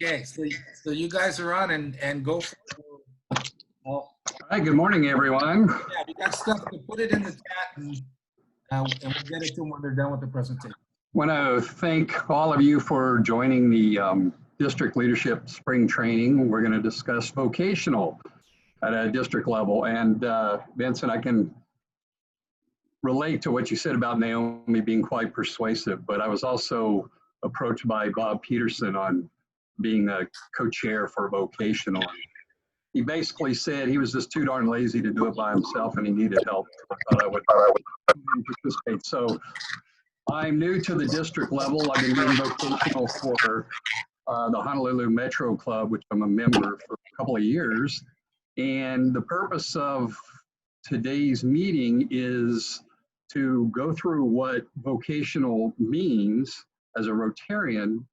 Okay, so you guys are on and go for it. Well, Hi, good morning, everyone. yeah, we got stuff to put it in the chat and we'll get it to them when they're done with the presentation. I want to thank all of you for joining the district leadership spring training. We're going to discuss vocational at a district level. And Vincent, I can relate to what you said about Naomi being quite persuasive, but I was also approached by Bob Peterson on being a co-chair for vocational. He basically said he was just too darn lazy to do it by himself and he needed help. I thought I would participate. So I'm new to the district level. I've been doing vocational for the Honolulu Metro Club, which I'm a member for a couple of years. And the purpose of today's meeting is to go through what vocational means as a Rotarian,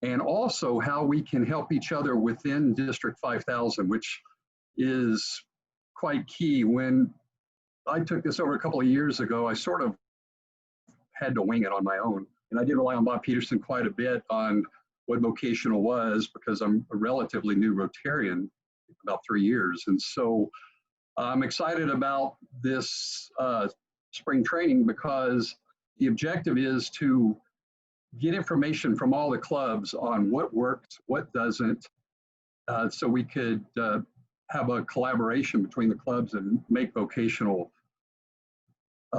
and also how we can help each other within District 5000, which is quite key. When I took this over a couple of years ago, I sort of had to wing it on my own. And I did rely on Bob Peterson quite a bit on what vocational was, because I'm a relatively new Rotarian, about 3 years. And so I'm excited about this spring training because the objective is to get information from all the clubs on what works, what doesn't, so we could have a collaboration between the clubs and make vocational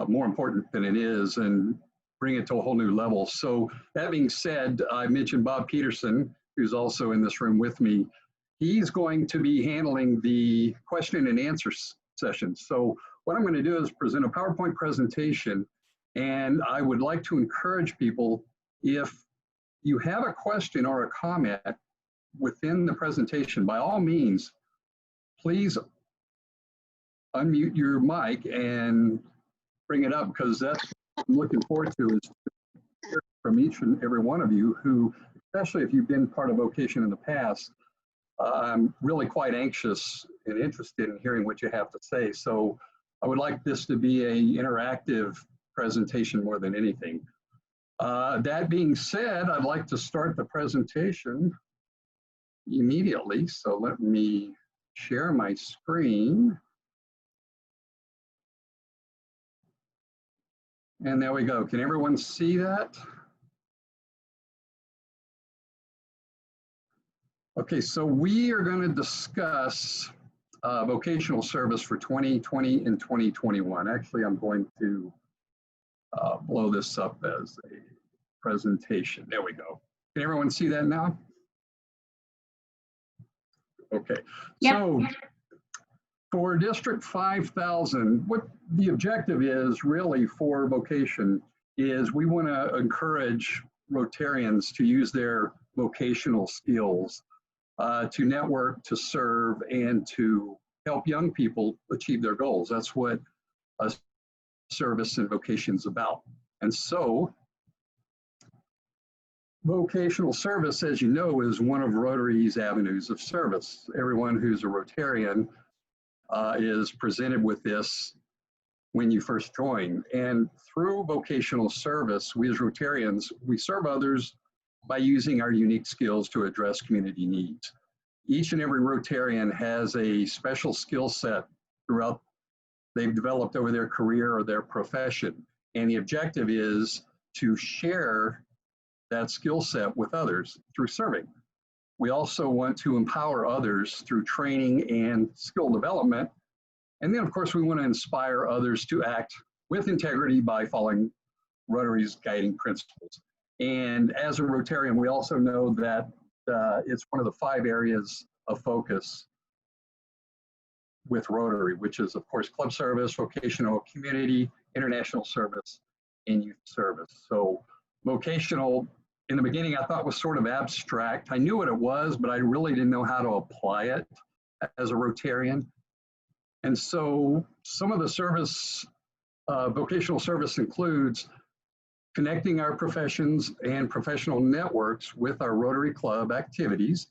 more important than it is and bring it to a whole new level. So that being said, I mentioned Bob Peterson, who's also in this room with me. He's going to be handling the question and answer session. So what I'm going to do is present a PowerPoint presentation, and I would like to encourage people, if you have a question or a comment within the presentation, by all means, please unmute your mic and bring it up, because that's what I'm looking forward to, is to hear from each and every one of you who, especially if you've been part of vocation in the past, I'm really quite anxious and interested in hearing what you have to say. So I would like this to be an interactive presentation more than anything. That being said, I'd like to start the presentation immediately. So let me share my screen. And there we go. Can everyone see that? Okay, so we are going to discuss vocational service for 2020 and 2021. Actually, I'm going to blow this up as a presentation. There we go. Can everyone see that now? Okay. Yep. So for District 5000, what the objective is really for vocation is we want to encourage Rotarians to use their vocational skills to network, to serve, and to help young people achieve their goals. That's what service and vocation is about. And so vocational service, as you know, is one of Rotary's avenues of service. Everyone who's a Rotarian is presented with this when you first join. And through vocational service, we as Rotarians, we serve others by using our unique skills to address community needs. Each and every Rotarian has a special skill set throughout they've developed over their career or their profession. And the objective is to share that skill set with others through serving. We also want to empower others through training and skill development. And then, of course, we want to inspire others to act with integrity by following Rotary's guiding principles. And as a Rotarian, we also know that it's one of the 5 areas of focus with Rotary, which is, of course, club service, vocational, community, international service, and youth service. So vocational, in the beginning, I thought was sort of abstract. I knew what it was, but I really didn't know how to apply it as a Rotarian. And so some of the service, vocational service includes connecting our professions and professional networks with our Rotary Club activities,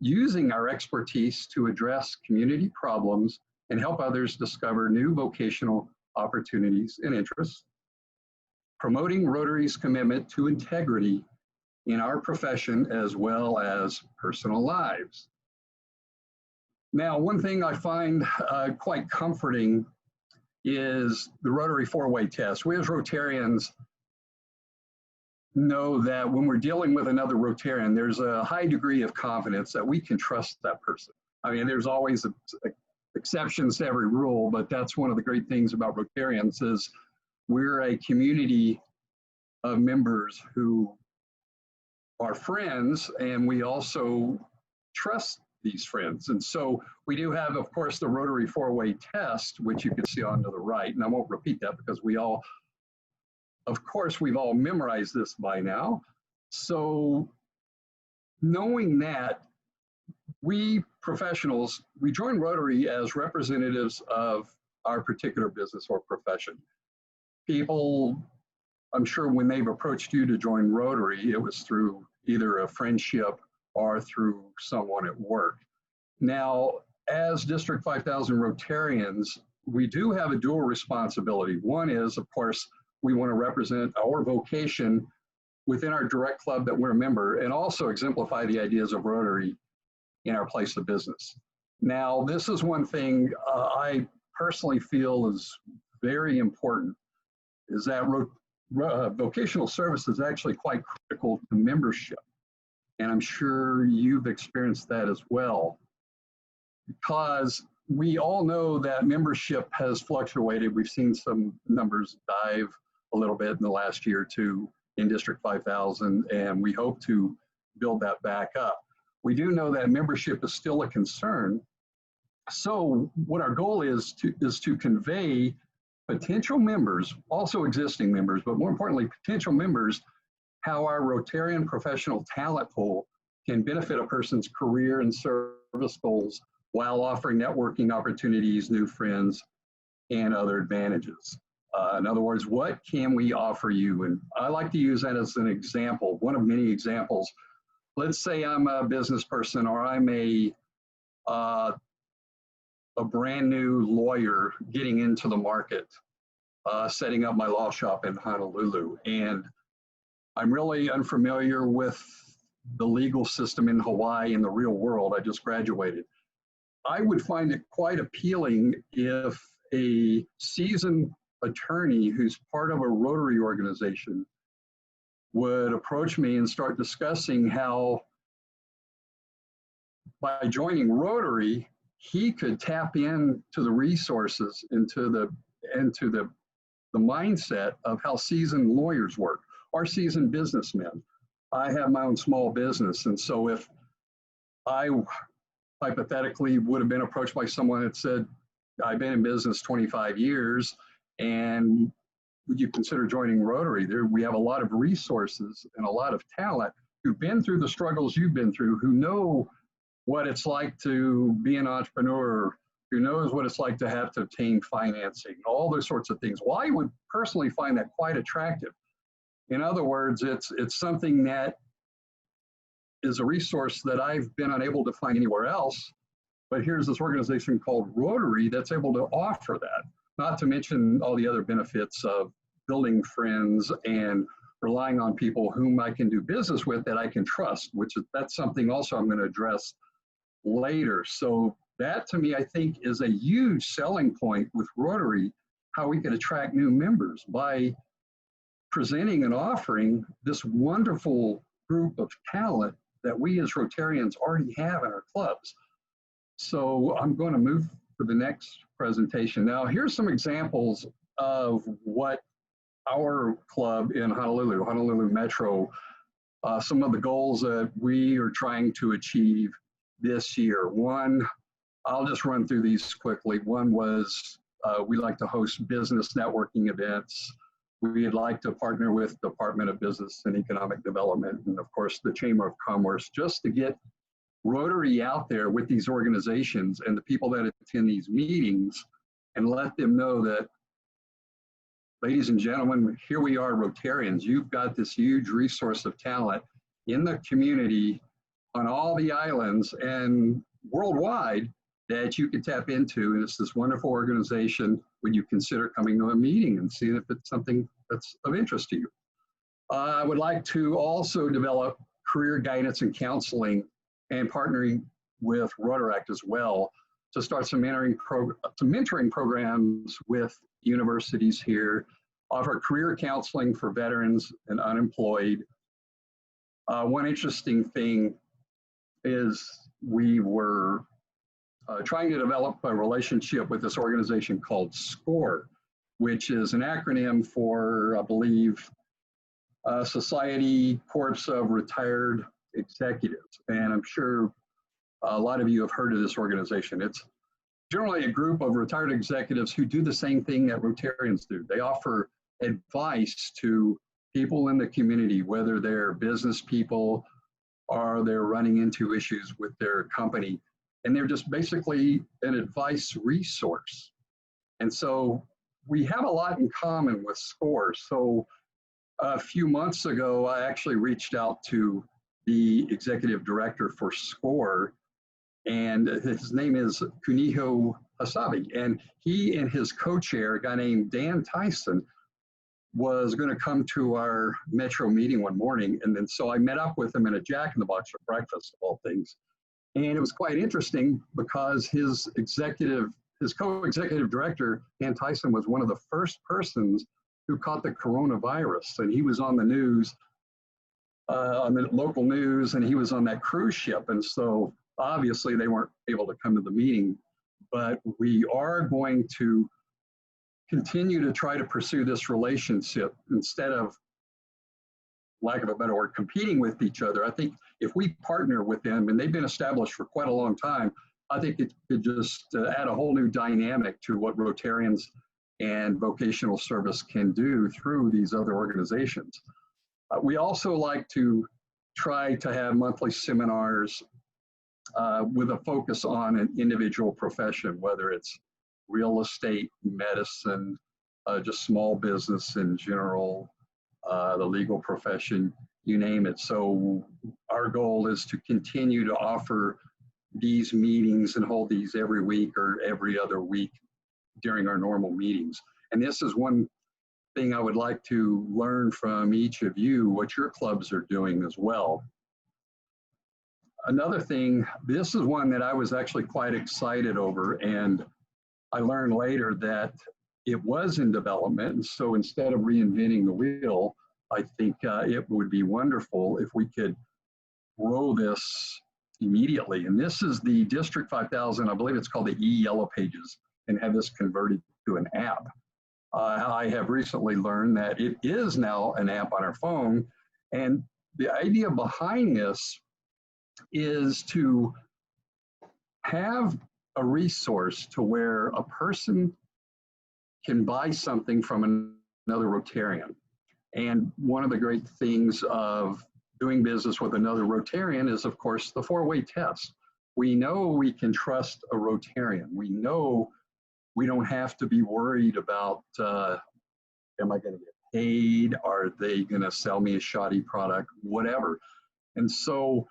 using our expertise to address community problems and help others discover new vocational opportunities and interests, promoting Rotary's commitment to integrity in our profession as well as personal lives. Now, one thing I find quite comforting is the Rotary four-way test. We as Rotarians know that when we're dealing with another Rotarian, there's a high degree of confidence that we can trust that person. I mean, there's always exceptions to every rule, but that's one of the great things about Rotarians is we're a community of members who are friends, and we also trust these friends. And so we do have, of course, the Rotary four-way test, which you can see on to the right. And I won't repeat that because we all, of course, we've all memorized this by now. So knowing that, we professionals, we join Rotary as representatives of our particular business or profession. People, I'm sure when they've approached you to join Rotary, it was through either a friendship or through someone at work. Now, as District 5000 Rotarians, we do have a dual responsibility. One is, of course, we want to represent our vocation within our direct club that we're a member and also exemplify the ideas of Rotary in our place of business. Now, this is one thing I personally feel is very important, is that vocational service is actually quite critical to membership. And I'm sure you've experienced that as well, because we all know that membership has fluctuated. We've seen some numbers dive a little bit in the last year or two in District 5000, and we hope to build that back up. We do know that membership is still a concern. So what our goal is to convey potential members, also existing members, but more importantly, potential members, how our Rotarian professional talent pool can benefit a person's career and service goals while offering networking opportunities, new friends, and other advantages. In other words, what can we offer you? And I like to use that as an example, one of many examples. Let's say I'm a business person or I'm a brand new lawyer getting into the market, setting up my law shop in Honolulu. And I'm really unfamiliar with the legal system in Hawaii in the real world. I just graduated. I would find it quite appealing if a seasoned attorney who's part of a Rotary organization would approach me and start discussing how by joining Rotary, he could tap into the resources, into the mindset of how seasoned lawyers work, or seasoned businessmen. I have my own small business, and so if I hypothetically would have been approached by someone that said, I've been in business 25 years, and would you consider joining Rotary? We have a lot of resources and a lot of talent who've been through the struggles you've been through, who know what it's like to be an entrepreneur, who knows what it's like to have to obtain financing, all those sorts of things. Well, I would personally find that quite attractive. In other words, it's something that is a resource that I've been unable to find anywhere else, but here's this organization called Rotary that's able to offer that, not to mention all the other benefits of building friends and relying on people whom I can do business with that I can trust, that's something also I'm going to address later. So that to me, I think, is a huge selling point with Rotary, how we can attract new members by presenting and offering this wonderful group of talent that we as Rotarians already have in our clubs. So I'm going to move to the next presentation. Now, here's some examples of what our club in Honolulu Metro, some of the goals that we are trying to achieve this year. One, I'll just run through these quickly. One was we like to host business networking events. We'd like to partner with Department of Business and Economic Development and, of course, the Chamber of Commerce, just to get Rotary out there with these organizations and the people that attend these meetings and let them know that, ladies and gentlemen, here we are, Rotarians. You've got this huge resource of talent in the community on all the islands and worldwide that you can tap into. And it's this wonderful organization when you consider coming to a meeting and seeing if it's something that's of interest to you. I would like to also develop career guidance and counseling and partnering with Rotaract as well to start some mentoring programs with universities here, offer career counseling for veterans and unemployed. One interesting thing is we were trying to develop a relationship with this organization called SCORE, which is an acronym for, I believe, Society Corps of Retired Executives. And I'm sure a lot of you have heard of this organization. It's generally a group of retired executives who do the same thing that Rotarians do. They offer advice to people in the community, whether they're business people or they're running into issues with their company. And they're just basically an advice resource. And so we have a lot in common with SCORE. So a few months ago, I actually reached out to the executive director for SCORE, and his name is Kuniho Hasabi. And he and his co-chair, a guy named Dan Tyson, was going to come to our Metro meeting one morning. And then so I met up with him in a Jack in the Box for breakfast, of all things. And it was quite interesting because his co-executive director, Dan Tyson, was one of the first persons who caught the coronavirus. And he was on the news, on the local news, and he was on that cruise ship. And so obviously they weren't able to come to the meeting, but we are going to continue to try to pursue this relationship instead of, lack of a better word, competing with each other. I think if we partner with them, and they've been established for quite a long time, I think it could just add a whole new dynamic to what Rotarians and vocational service can do through these other organizations. We also like to try to have monthly seminars with a focus on an individual profession, whether it's real estate, medicine, just small business in general, the legal profession, you name it. So our goal is to continue to offer these meetings and hold these every week or every other week during our normal meetings. And this is one thing I would like to learn from each of you, what your clubs are doing as well. Another thing, this is one that I was actually quite excited over, and I learned later that it was in development. And so instead of reinventing the wheel, I think it would be wonderful if we could grow this immediately. And this is the District 5000, I believe it's called the e-Yellow Pages, and have this converted to an app. I have recently learned that it is now an app on our phone. And the idea behind this is to have a resource to where a person can buy something from another Rotarian. And one of the great things of doing business with another Rotarian is, of course, the four-way test. We know we can trust a Rotarian. We know we don't have to be worried about, am I going to get paid? Are they going to sell me a shoddy product? Whatever. And so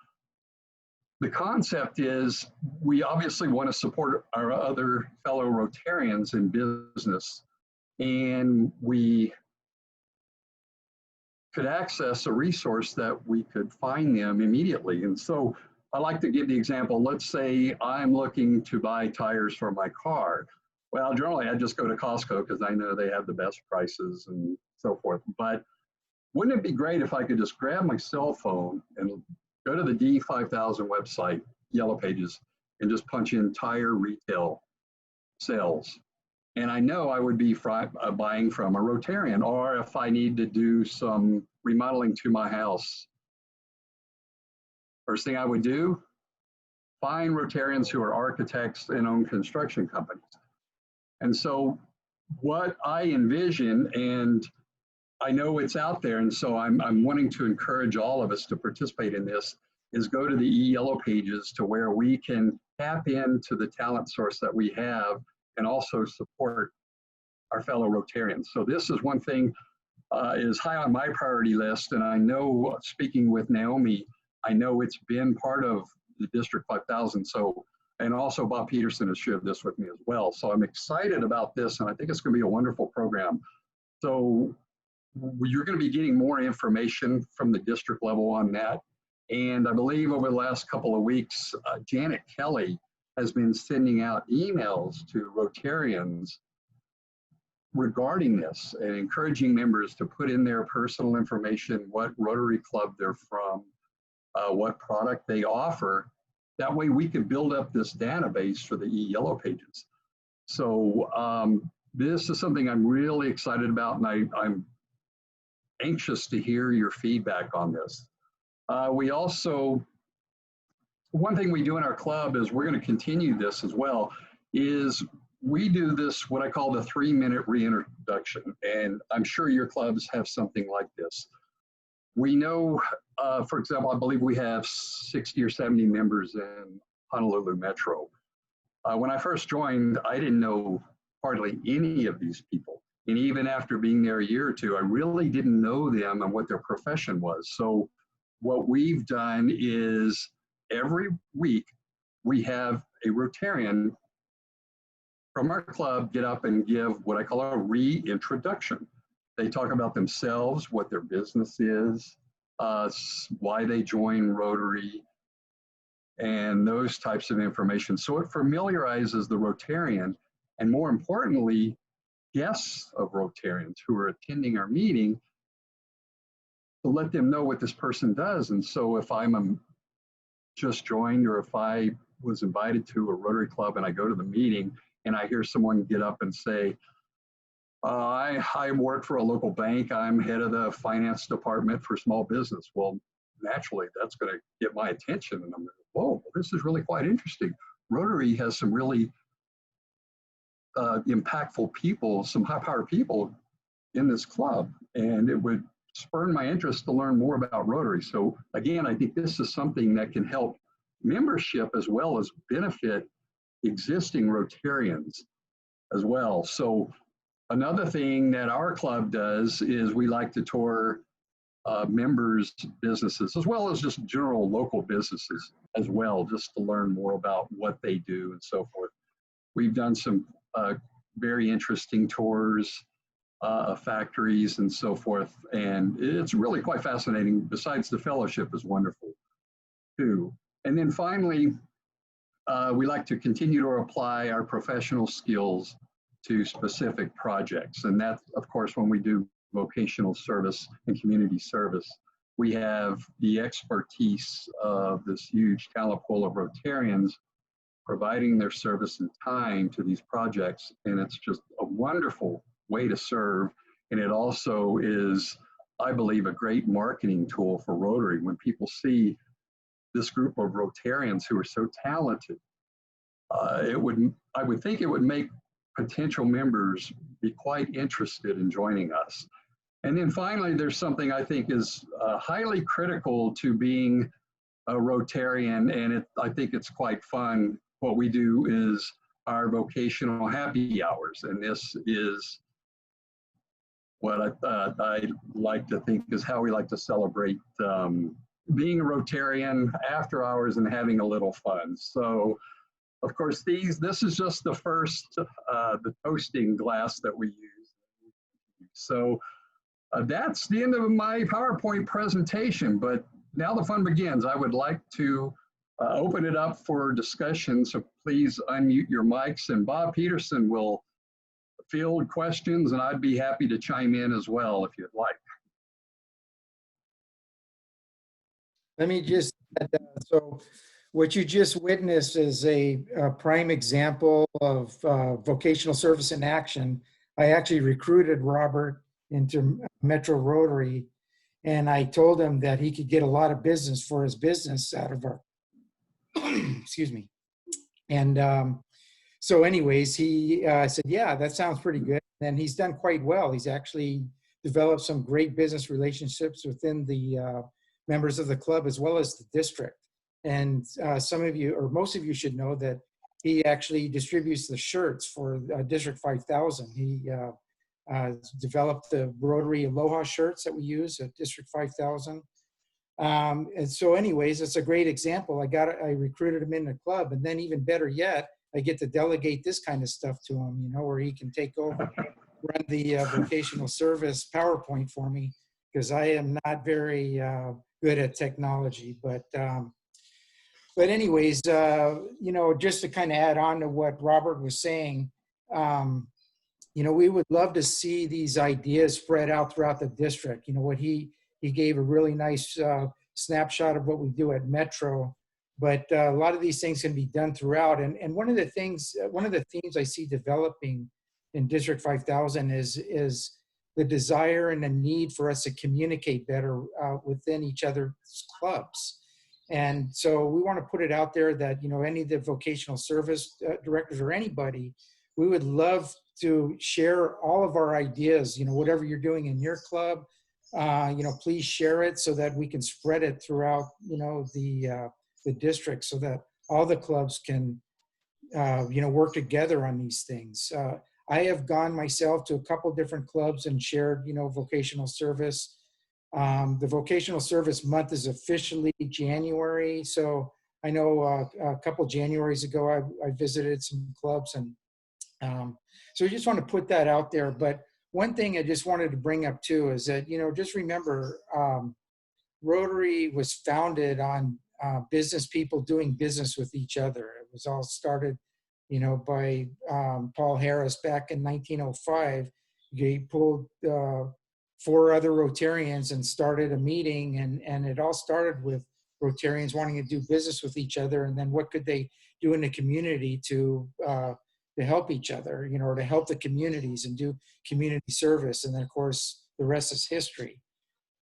the concept is we obviously want to support our other fellow Rotarians in business, and we could access a resource that we could find them immediately. And so I like to give the example. Let's say I'm looking to buy tires for my car. Well, generally I just go to Costco because I know they have the best prices and so forth. But wouldn't it be great if I could just grab my cell phone and go to the D5000 website, Yellow Pages, and just punch in tire retail sales? And I know I would be buying from a Rotarian, or if I need to do some remodeling to my house, first thing I would do, find Rotarians who are architects and own construction companies. And so what I envision, and I know it's out there, and so I'm wanting to encourage all of us to participate in this, is go to the e-Yellow Pages to where we can tap into the talent source that we have and also support our fellow Rotarians. So this is one thing is high on my priority list, and I know, speaking with Naomi, I know it's been part of the District 5000. So, and also Bob Peterson has shared this with me as well. So I'm excited about this, and I think it's going to be a wonderful program. So you're going to be getting more information from the district level on that. And I believe over the last couple of weeks, Janet Kelly has been sending out emails to Rotarians regarding this and encouraging members to put in their personal information, what Rotary Club they're from, what product they offer. That way we could build up this database for the e-Yellow Pages. So this is something I'm really excited about, and I'm anxious to hear your feedback on this. We also, one thing we do in our club is we're going to continue this as well, is we do this, what I call the 3-minute reintroduction. And I'm sure your clubs have something like this. We know, for example, I believe we have 60 or 70 members in Honolulu Metro. When I first joined, I didn't know hardly any of these people. And even after being there a year or two, I really didn't know them and what their profession was. So what we've done is every week we have a Rotarian from our club get up and give what I call a reintroduction. They talk about themselves, what their business is, why they joined Rotary, and those types of information. So it familiarizes the Rotarian, and more importantly, guests of Rotarians who are attending our meeting, to let them know what this person does. And so if I'm just joined, or if I was invited to a Rotary Club and I go to the meeting and I hear someone get up and say, I work for a local bank, I'm head of the finance department for small business. Well, naturally, that's going to get my attention. And I'm like, whoa, this is really quite interesting. Rotary has some really impactful people, some high-powered people in this club. And it would spur my interest to learn more about Rotary. So again, I think this is something that can help membership as well as benefit existing Rotarians as well. So another thing that our club does is we like to tour members' businesses as well as just general local businesses as well, just to learn more about what they do and so forth. We've done some very interesting tours of factories and so forth, and it's really quite fascinating. Besides, the fellowship is wonderful too. And then finally, we like to continue to apply our professional skills to specific projects. And that's, of course, when we do vocational service and community service, we have the expertise of this huge talent pool of Rotarians providing their service and time to these projects. And it's just a wonderful way to serve. And it also is, I believe, a great marketing tool for Rotary. When people see this group of Rotarians who are so talented, I would think it would make potential members be quite interested in joining us. And then finally, there's something I think is highly critical to being a Rotarian, and I think it's quite fun. What we do is our vocational happy hours, and this is what I like to think is how we like to celebrate being a Rotarian after hours and having a little fun. So, of course, this is just the first, the toasting glass that we use. So that's the end of my PowerPoint presentation, but now the fun begins. I would like to open it up for discussion, so please unmute your mics, and Bob Peterson will field questions, and I'd be happy to chime in as well if you'd like. Let me just add that. So what you just witnessed is a prime example of vocational service in action. I actually recruited Robert into Metro Rotary, and I told him that he could get a lot of business for his business out of our, excuse me. And so anyways, he said, yeah, that sounds pretty good. And he's done quite well. He's actually developed some great business relationships within the members of the club as well as the district. And some of you, or most of you, should know that he actually distributes the shirts for District 5000. He developed the Rotary Aloha shirts that we use at District 5000. And so anyways, it's a great example. I recruited him in the club, and then even better yet, I get to delegate this kind of stuff to him, you know, where he can take over run the vocational service PowerPoint for me, because I am not very good at technology. But anyways, just to kind of add on to what Robert was saying, we would love to see these ideas spread out throughout the district. What he gave a really nice snapshot of what we do at Metro, but a lot of these things can be done throughout. And one of the themes I see developing in District 5000 is the desire and the need for us to communicate better within each other's clubs. And so we want to put it out there that, any of the vocational service directors or anybody, we would love to share all of our ideas, whatever you're doing in your club, please share it so that we can spread it throughout, the district, so that all the clubs can, work together on these things. I have gone myself to a couple different clubs and shared, vocational service. The vocational service month is officially January. So I know a couple Januaries ago, I visited some clubs, and so I just want to put that out there. But one thing I just wanted to bring up too is that, just remember, Rotary was founded on business people doing business with each other. It was all started, by Paul Harris back in 1905. He pulled 4 other Rotarians and started a meeting, and it all started with Rotarians wanting to do business with each other, and then what could they do in the community to help each other, or to help the communities and do community service. And then, of course, the rest is history.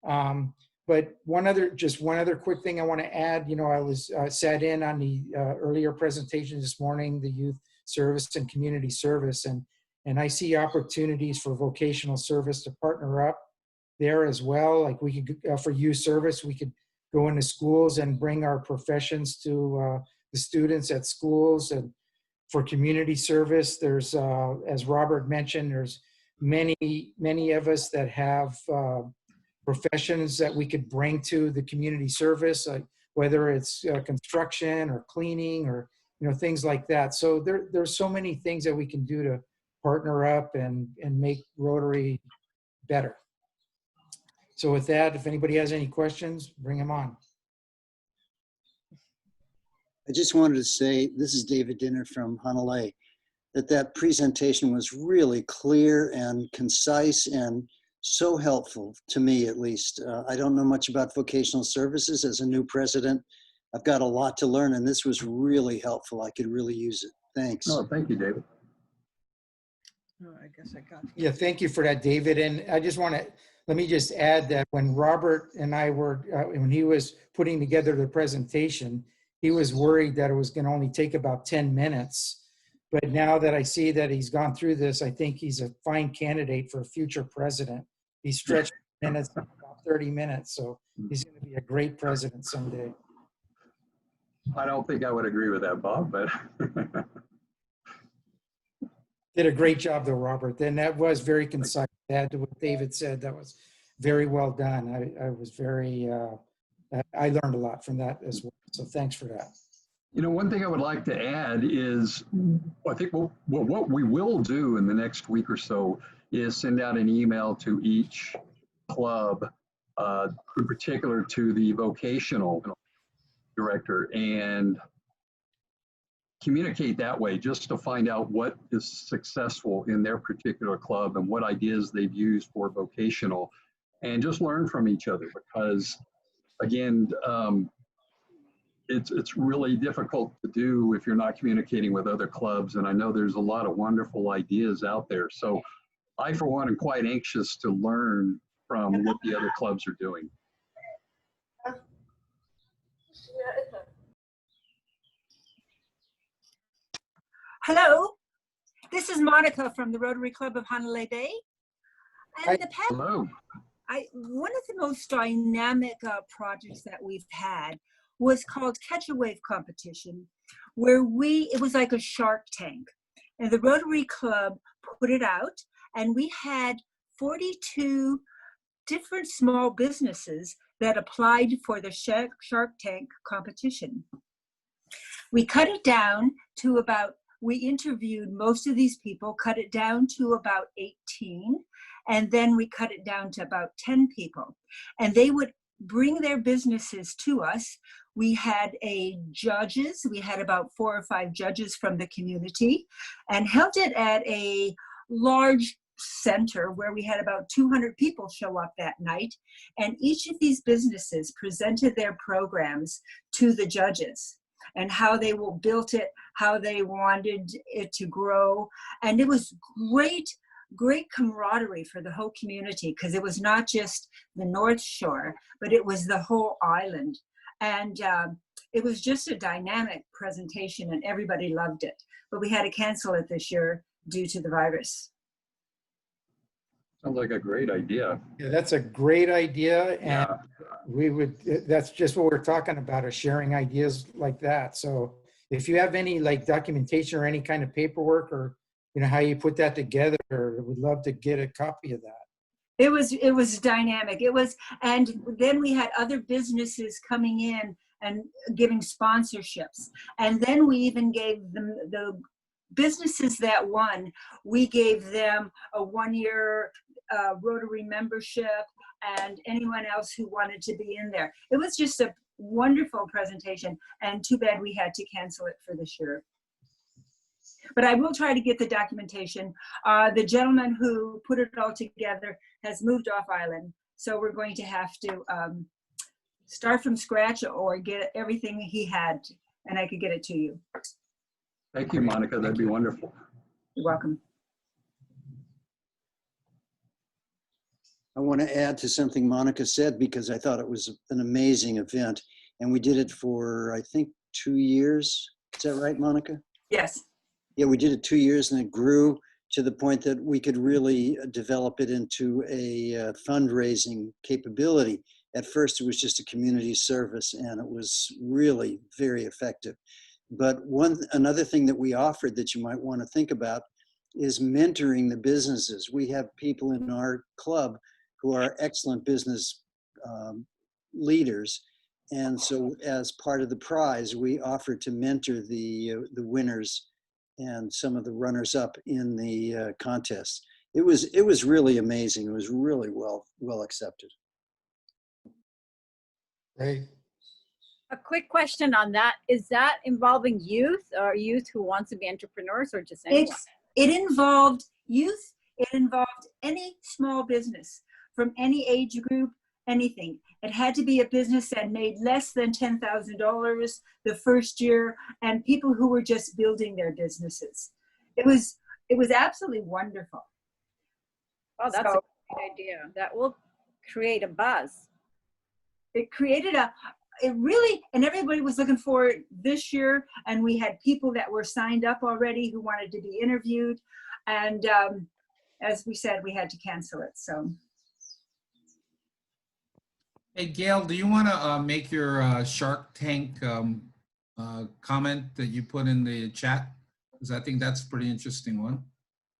But one other quick thing I want to add, I was sat in on the earlier presentation this morning, the youth service and community service, and I see opportunities for vocational service to partner up there as well. Like we could, for youth service, we could go into schools and bring our professions to the students at schools. And for community service, there's, as Robert mentioned, there's many of us that have professions that we could bring to the community service, like whether it's construction or cleaning or things like that. So there's so many things that we can do to partner up and make Rotary better. So with that, if anybody has any questions, bring them on. I just wanted to say, this is David Dinner from Honolulu, that presentation was really clear and concise and so helpful to me, at least. I don't know much about vocational services as a new president. I've got a lot to learn, and this was really helpful. I could really use it. Thanks. Oh, thank you, David. Oh, I guess I got you. Yeah, thank you for that, David. And I just want to, let me just add that when Robert and I were, when he was putting together the presentation, he was worried that it was going to only take about 10 minutes. But now that I see that he's gone through this, I think he's a fine candidate for a future president. He stretched minutes to about 30 minutes, so he's going to be a great president someday. I don't think I would agree with that, Bob, but. Did a great job though, Robert. And that was very concise. To add to what David said, that was very well done. I was very, I learned a lot from that as well. So thanks for that. One thing I would like to add is, I think what we will do in the next week or so is send out an email to each club, in particular to the vocational director, and communicate that way, just to find out what is successful in their particular club and what ideas they've used for vocational, and just learn from each other. Because again, it's really difficult to do if you're not communicating with other clubs. And I know there's a lot of wonderful ideas out there. So I, for one, am quite anxious to learn from what the other clubs are doing. Hello, this is Monica from the Rotary Club of Honolulu Bay. And in the past, Hello. one of the most dynamic projects that we've had was called Catch a Wave Competition, where it was like a Shark Tank. And the Rotary Club put it out, and we had 42 different small businesses that applied for the Shark Tank competition. We cut it down to about we interviewed most of these people, cut it down to about 18, and then we cut it down to about 10 people. And they would bring their businesses to us. We had judges, we had about 4 or 5 judges from the community, and held it at a large center where we had about 200 people show up that night. And each of these businesses presented their programs to the judges and how they built it, how they wanted it to grow. And it was great camaraderie for the whole community, because it was not just the North Shore, but it was the whole island. And it was just a dynamic presentation, and everybody loved it. But we had to cancel it this year due to the virus. Sounds like a great idea. Yeah, that's a great idea. And Yeah. that's just what we're talking about, is sharing ideas like that. So if you have any like documentation or any kind of paperwork, or, you know, how you put that together, we'd love to get a copy of that. It was dynamic. And then we had other businesses coming in and giving sponsorships. And then we even gave them, the businesses that won, we gave them a 1-year Rotary membership, and anyone else who wanted to be in there. It was just a wonderful presentation, and too bad we had to cancel it for this year. But I will try to get the documentation. The gentleman who put it all together has moved off island, so we're going to have to start from scratch or get everything he had, and I could get it to you. Thank you, Monica. That'd be wonderful. You're welcome. I want to add to something Monica said, because I thought it was an amazing event. And we did it for, I think, 2 years. Is that right, Monica? Yes. Yeah, we did it 2 years, and it grew to the point that we could really develop it into a fundraising capability. At first, it was just a community service, and it was really very effective. But another thing that we offered that you might want to think about is mentoring the businesses. We have people in our club who are excellent business leaders. And so as part of the prize, we offered to mentor the winners and some of the runners up in the contest. It was really amazing. It was really well accepted. Great. A quick question on that. Is that involving youth or youth who wants to be entrepreneurs, or just anyone? It involved youth. It involved any small business from any age group, anything. It had to be a business that made less than $10,000 the first year, and people who were just building their businesses. It was absolutely wonderful. Oh, that's a great idea. That will create a buzz. It created and everybody was looking for it this year, and we had people that were signed up already who wanted to be interviewed, and as we said, we had to cancel it. So, Hey, Gail, do you want to make your Shark Tank comment that you put in the chat? Because I think that's a pretty interesting one.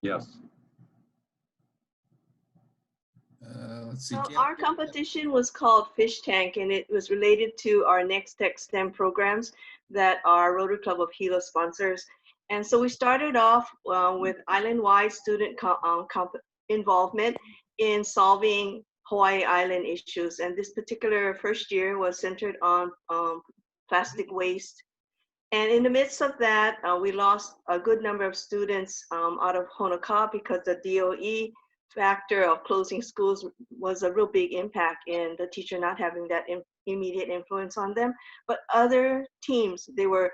Yes. Let's see. Well, Gail. our competition was called Fish Tank, and it was related to our Next Tech STEM programs that our Rotary Club of Gila sponsors. And so we started off with island-wide student involvement in solving Hawaii Island issues. And this particular first year was centered on plastic waste. And in the midst of that, we lost a good number of students out of Honokaa because the DOE factor of closing schools was a real big impact in the teacher not having that immediate influence on them. But other teams, they were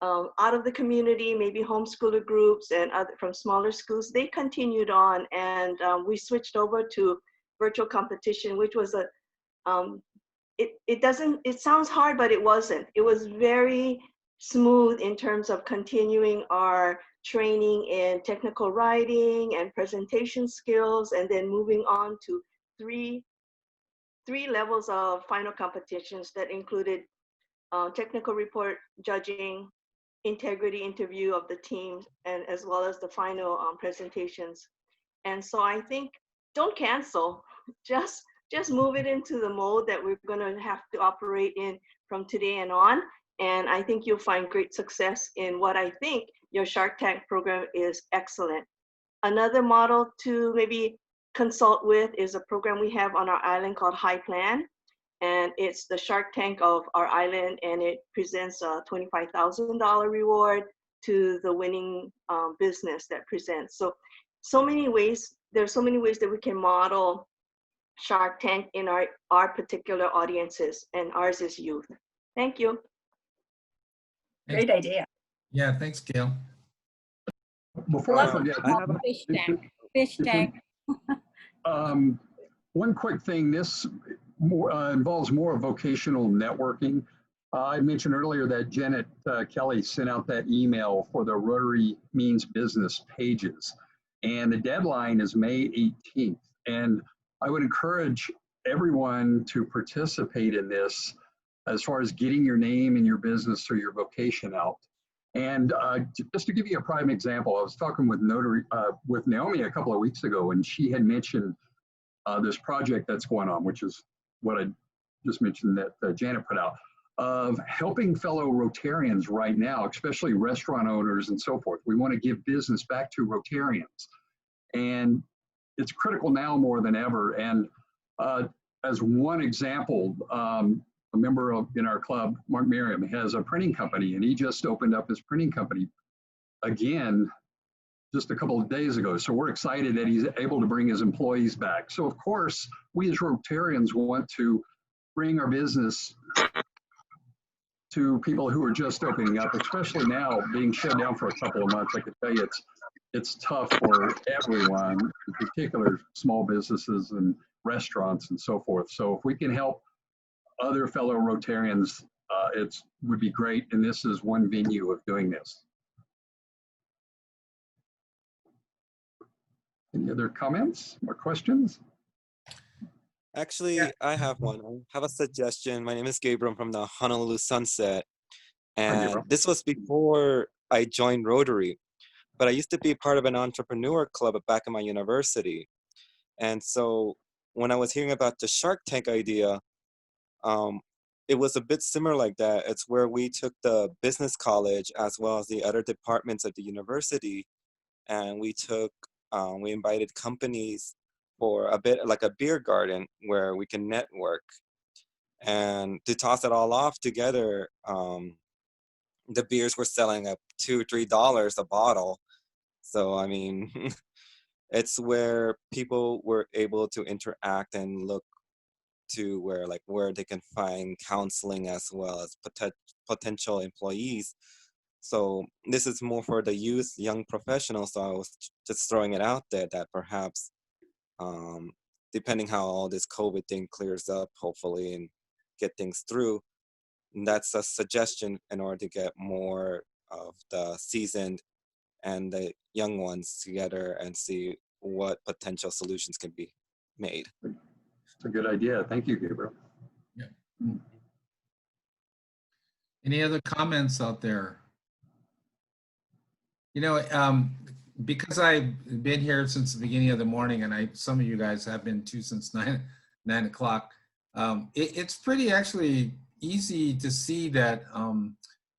out of the community, maybe homeschooler groups and other from smaller schools, they continued on, and we switched over to virtual competition, which was it sounds hard, but it wasn't. It was very smooth in terms of continuing our training in technical writing and presentation skills, and then moving on to three levels of final competitions that included technical report judging, integrity interview of the team, and as well as the final presentations. And so I think, don't cancel, just move it into the mode that we're going to have to operate in from today and on. And I think you'll find great success in what I think your Shark Tank program is excellent. Another model to maybe consult with is a program we have on our island called High Plan. And it's the Shark Tank of our island, and it presents a $25,000 reward to the winning business that presents. So many ways, there's so many ways that we can model Shark Tank in our particular audiences, and ours is youth. Thank you. Great idea. Yeah, thanks, Gail. Before I Love forget, I have a- fish tank, fish tank. one quick thing, this involves more vocational networking. I mentioned earlier that Janet Kelly sent out that email for the Rotary Means Business pages, and the deadline is May 18th. And I would encourage everyone to participate in this as far as getting your name and your business or your vocation out. And just to give you a prime example, I was talking with Naomi a couple of weeks ago, and she had mentioned this project that's going on, which is what I just mentioned that Janet put out, of helping fellow Rotarians right now, especially restaurant owners and so forth. We want to give business back to Rotarians. And it's critical now more than ever. And as one example, a member in our club, Mark Merriam, has a printing company, and he just opened up his printing company again just a couple of days ago. So we're excited that he's able to bring his employees back. So of course, we as Rotarians want to bring our business to people who are just opening up, especially now being shut down for a couple of months. I can tell you it's tough for everyone, in particular small businesses and restaurants and so forth. So if we can help other fellow Rotarians, it would be great. And this is one venue of doing this. Any other comments or questions? Actually, Yeah. I have one. I have a suggestion. My name is Gabriel from the Honolulu Sunset. Hi, And Gabriel. this was before I joined Rotary. But I used to be part of an entrepreneur club back in my university. And so when I was hearing about the Shark Tank idea, it was a bit similar like that. It's where we took the business college as well as the other departments of the university, and we invited companies for a bit like a beer garden where we can network. And to toss it all off together, the beers were selling at $2 or $3 a bottle. So I mean, it's where people were able to interact and look to where they can find counseling as well as potential employees. So this is more for the youth, young professionals. So I was just throwing it out there that perhaps, depending how all this COVID thing clears up, hopefully, and get things through, that's a suggestion in order to get more of the seasoned and the young ones together and see what potential solutions can be made. It's a good idea. Thank you, Gabriel. Any other comments out there? You know, because I've been here since the beginning of the morning, and some of you guys have been too since 9 o'clock. It's pretty actually easy to see that,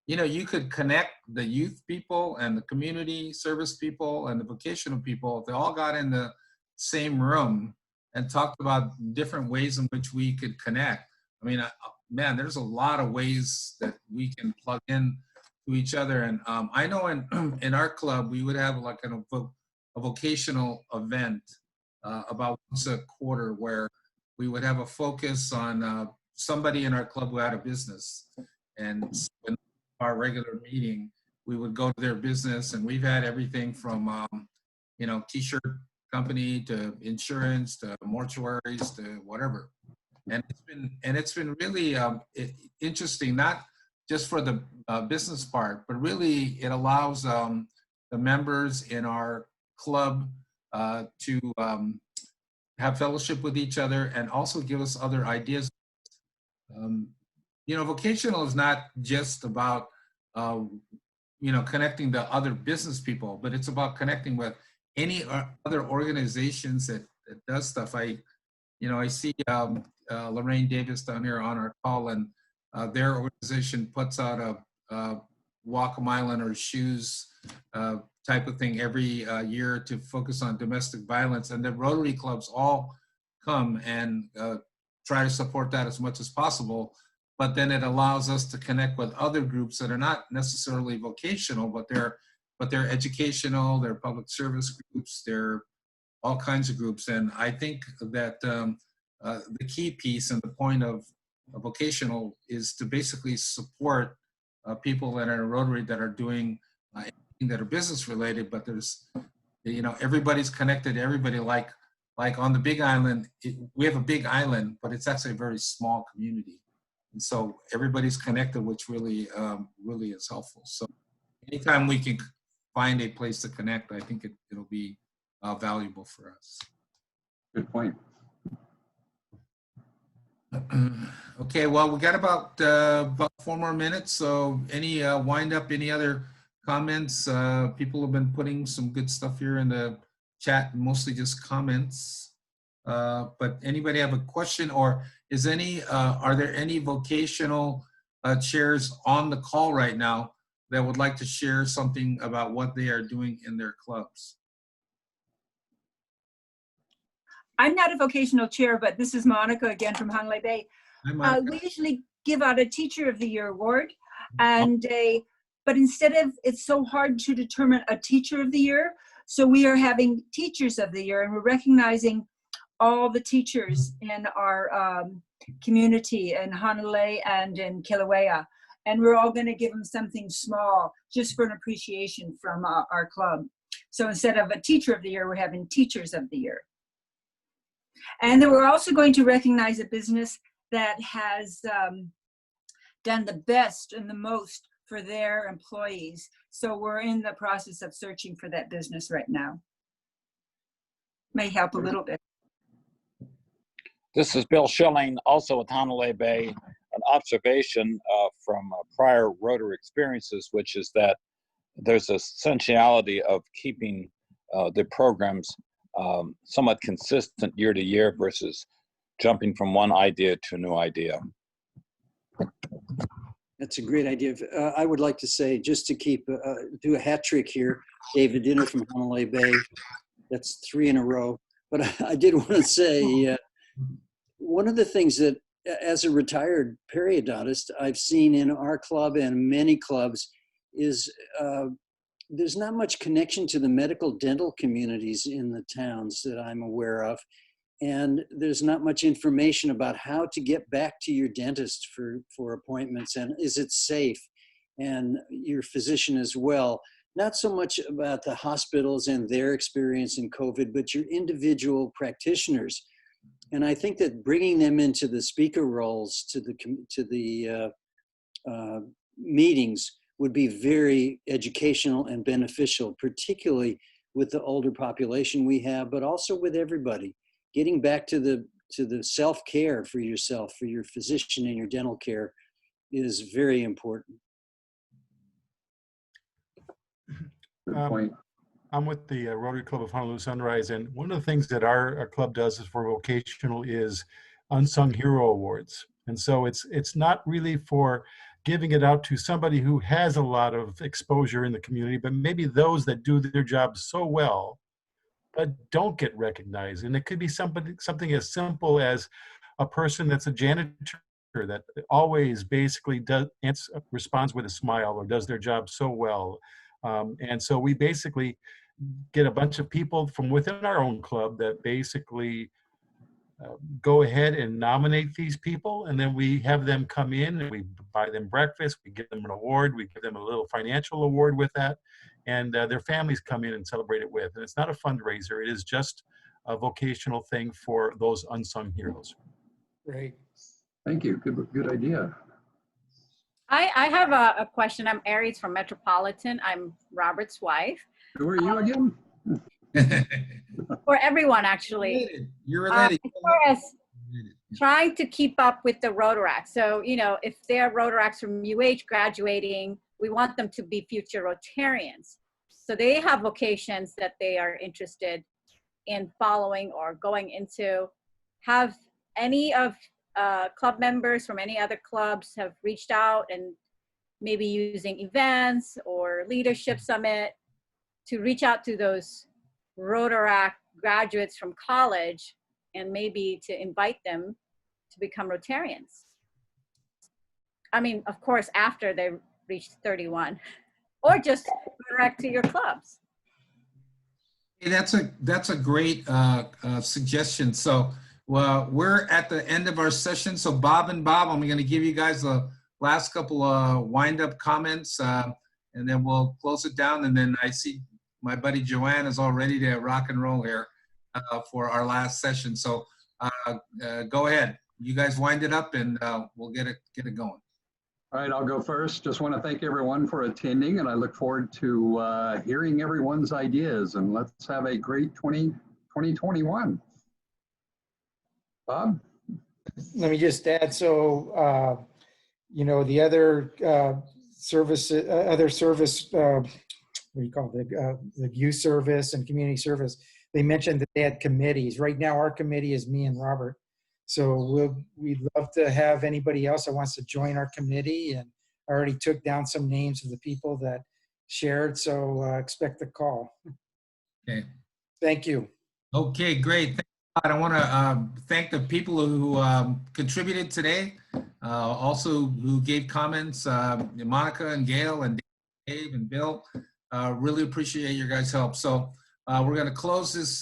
you know, you could connect the youth people and the community service people and the vocational people. If they all got in the same room and talked about different ways in which we could connect. I mean, man, there's a lot of ways that we can plug in to each other. And I know in our club, we would have like a vocational event about once a quarter where we would have a focus on somebody in our club who had a business. And in our regular meeting, we would go to their business, and we've had everything from, you know, t-shirt company to insurance to mortuaries to whatever. And it's been really interesting, not just for the business part, but really it allows the members in our club to have fellowship with each other and also give us other ideas. You know, vocational is not just about, you know, connecting to other business people, but it's about connecting with any other organizations that does stuff. I see Lorraine Davis down here on our call, and their organization puts out a walk a mile in her shoes type of thing every year to focus on domestic violence. And the Rotary clubs all come and try to support that as much as possible. But then it allows us to connect with other groups that are not necessarily vocational, but they're educational, they're public service groups, they're all kinds of groups. And I think that the key piece and the point of vocational is to basically support people that are in Rotary that are doing anything that are business related, but there's, everybody's connected to everybody. Like on the Big Island, we have a big island, but it's actually a very small community. And so everybody's connected, which really, really is helpful. So anytime we can find a place to connect, I think it'll be valuable for us. Good point. Okay, well, we got about 4 more minutes. So any wind up, any other comments? People have been putting some good stuff here in the chat, mostly just comments. But anybody have a question, or are there any vocational chairs on the call right now that would like to share something about what they are doing in their clubs? I'm not a vocational chair, but this is Monica again from Honolulu Bay. Hi, Monica. We usually give out a Teacher of the Year award, and but instead of, it's so hard to determine a Teacher of the Year, so we are having Teachers of the Year, and we're recognizing all the teachers in our community in Honolulu and in Kilauea, and we're all going to give them something small just for an appreciation from our club. So instead of a Teacher of the Year, we're having Teachers of the Year. And then we're also going to recognize a business that has done the best and the most for their employees. So we're in the process of searching for that business right now. May help a little bit. This is Bill Schilling, also with Honolulu Bay. An observation from prior Rotary experiences, which is that there's a essentiality of keeping the programs somewhat consistent year to year versus jumping from one idea to a new idea. That's a great idea. I would like to say, just to do a hat trick here, David Dinner from Honolulu Bay. That's 3 in a row. But I did want to say, one of the things that, as a retired periodontist, I've seen in our club and many clubs is there's not much connection to the medical dental communities in the towns that I'm aware of. And there's not much information about how to get back to your dentist for appointments, and is it safe, and your physician as well. Not so much about the hospitals and their experience in COVID, but your individual practitioners. And I think that bringing them into the speaker roles to the meetings would be very educational and beneficial, particularly with the older population we have, but also with everybody. Getting back to the self-care for yourself, for your physician and your dental care is very important. Good point. I'm with the Rotary Club of Honolulu Sunrise, and one of the things that our club does is for vocational is unsung hero awards. And so it's not really for giving it out to somebody who has a lot of exposure in the community, but maybe those that do their job so well but don't get recognized. And it could be something as simple as a person that's a janitor that always basically responds with a smile or does their job so well. And so we basically get a bunch of people from within our own club that basically go ahead and nominate these people, and then we have them come in and we buy them breakfast, we give them an award, we give them a little financial award with that, and their families come in and celebrate it with. And it's not a fundraiser, it is just a vocational thing for those unsung heroes. Great. Thank you. Good idea. I have a question. I'm Aries from Metropolitan. I'm Robert's wife. Who are you again? For everyone, actually. You're related. As far as trying to keep up with the Rotaract. So, if they're Rotaracts from UH graduating, we want them to be future Rotarians. So they have vocations that they are interested in following or going into. Have any of club members from any other clubs have reached out and maybe using events or leadership summit to reach out to those Rotaract graduates from college and maybe to invite them to become Rotarians. I mean, of course, after they reached 31, or just direct to your clubs. Hey, that's a great suggestion. So, well, we're at the end of our session. So, Bob and Bob, I'm going to give you guys the last couple of wind-up comments, and then we'll close it down. And then I see my buddy Joanne is all ready to rock and roll here for our last session. So, go ahead. You guys wind it up, and we'll get it going. All right, I'll go first. Just want to thank everyone for attending, and I look forward to hearing everyone's ideas, and let's have a great 2021. Bob? Let me just add, so, you know, the other service, what do you call it, the youth service and community service, they mentioned that they had committees. Right now, our committee is me and Robert. So we'd love to have anybody else that wants to join our committee. And I already took down some names of the people that shared, so expect a call. Okay. Thank you. Okay, great. I want to thank the people who contributed today, also who gave comments, Monica and Gail and Dave and Bill. Really appreciate your guys' help. So we're going to close this